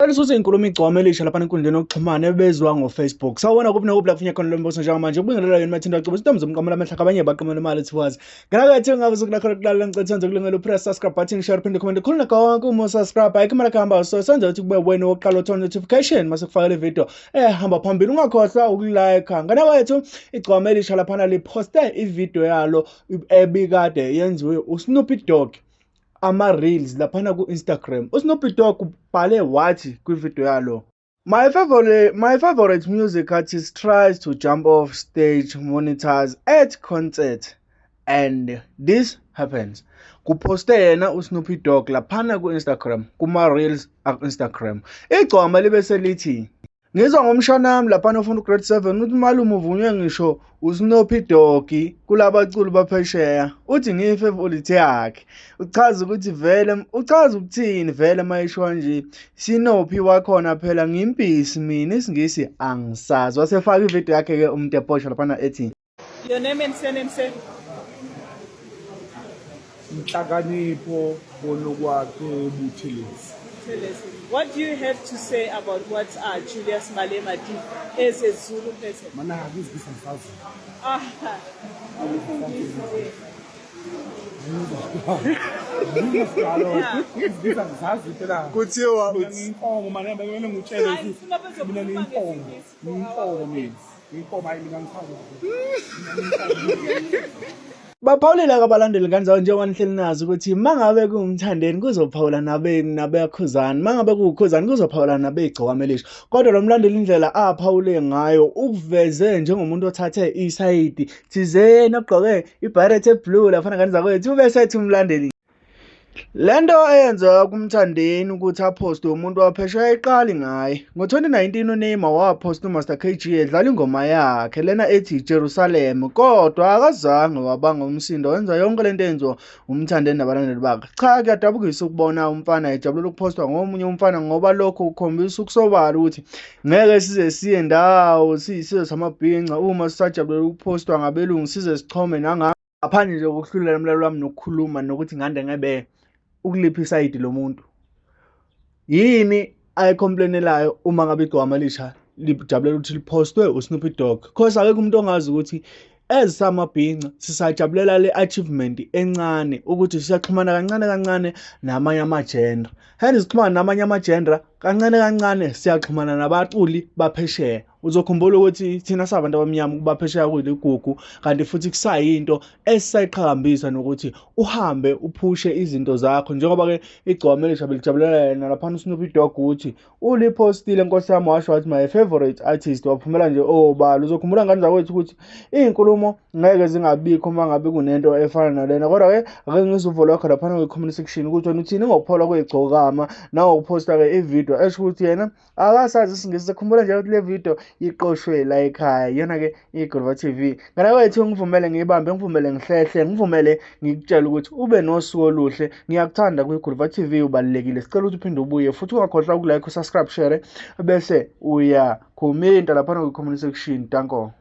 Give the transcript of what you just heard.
Lisuthi inkulumo igcwama elisha lapha enkundleni yokuxhumana ebezwa ngo-Facebook. Sawubona kuphi nakuphi lapho kunyakho lo mbuso njengamanje. Ubingelela yini mathinda acaba isithombe zomqamela amehla abanye baqamela imali thiwazi. Ngakho ngabe sokulakho kulala ngicethenze kulungela press subscribe button share phinde comment khuluna konke uma subscribe ayike mara kuhamba so senza ukuthi kube wena oqala uthola notification mase kufaka le video hamba phambili ungakhohlwa ukulike. Ngana wethu igcwama elisha lapha liposte ivideo yalo ebikade yenziwe uSnoopy Dogg ama-reels laphana ku-Instagram. uSnoopy Dogg ubhale wathi kwivideo yalo, my favorite music artist tries to jump off stage monitors at concert and this happens. Kuposte yena uSnoopy Dogg laphana ku-Instagram kuma-reels aku-Instagram. Igcwama libe selithi, ngizwa ngomshanami laphana ufunda ugrade 7 uthi malume uvunywe ngisho uSnoopy Dogg kulabaculi baphesheya uthi ngiyifavorite yakhe. Uchaza ukuthi vele uchaza ukuthini vele mayisho nje Snoopy wakhona phela ngimpisi mina isingisi angisazi. Wasefaka ivideo yakhe ke umuntu eposha laphana ethi, your name and surname sir? Inhlakanipho bonokwakhe Buthelezi. What do you have to say about what Julius Malema did as a Zulu person? Mana ngizisa ngisazi. Ngizisa ngisazi phela. kuthiwa Ngiyinkomo mana kumele ngutshele ukuthi mina ngiyinkomo. Ngiyinkomo mina. Ngiyinkomo hayi mina ngichaza. baphawulela kabalandeli kanjalo njengoba nihleli nazi ukuthi mangabe kuumthandeni kuzophawula nabeyakhuzani, mangabe kuukhuzani kuzophawula nabeigcokama elisha. Kodwa lo mlandeli indlela aphawule ngayo ukuveze njengomuntu othathe isayidi thizeni ogqoke ibharet eblue lafana ngani zakwethu ube sethi umlandeli lento eyenza kumthandeni ukuthi aposte umuntu waphesheya eqali ngaye. Ngo-2019 uNeymar waposta uMaster KG edlala ingoma yakhe lena ethi Jerusalem, kodwa akazange wabanga umsindo wenza yonke lento eyenziwa umthandeni nabalandeli bakhe. Cha, kuyadabukisa ukubona umfana ejabulela ukupostwa ngomunye umfana ngoba lokho kukhombisa ukusobala ukuthi ngeke size siye ndawo siyisizwe samabhinca uma sisajabulela ukupostwa ngabelungu size sichome ngaphandle nje kokuhlulela umlalo wami nokukhuluma nokuthi ngande ngebe ukulipha isayidi lo muntu. Yini ayicomplainelayo uma ngabe igcwama elisha lijabulela ukuthi lipostwe uSnoopy Dogg? Because akekho umuntu ongazi ukuthi ezisamabhinca sisajabulela le achievement encane ukuthi siyaxhumana kancane kancane namanye amagender. Hence sixhumana namanye amagender kancane kancane siyaxhumana nabaculi baphesheya. Uzokhumbula ukuthi thina sabantu abamnyama kubaphesheya kuyigugu kanti futhi kusayinto esisayiqhakambisa nokuthi uhambe uphushe izinto zakho njengoba ke igcwama elisha belijabulela yena laphana uSnoopy Dogg ukuthi ulipostile Nkosi yami washo wathi my favorite artist waphumela nje obala. Uzokhumbula ngani zakwethu ukuthi izinkulumo ngeke zingabikho uma ngabe kunento efana nalena. Kodwa ke ake ngizuvo lokho laphana kwi-comment section ukuthi wena uthini ngokuphola kweigcokama nangokuposta ke ivideo esho ukuthi yena akasazi isingisi. Sekhumbula nje ukuthi le video iqoshwe la ekhaya yona ke iGuluva TV. Ngana wethu ngivumele ngibambe, ngivumele ngihlehle, ngivumele ngikutshela ukuthi ube nosuku oluhle. Ngiyakuthanda kwiGuluva TV, ubalekile. Sicela ukuthi uphinde ubuye futhi ungakhohlwa ukulike, usubscribe, share bese uya comment lapha kwi-comment section. Danko.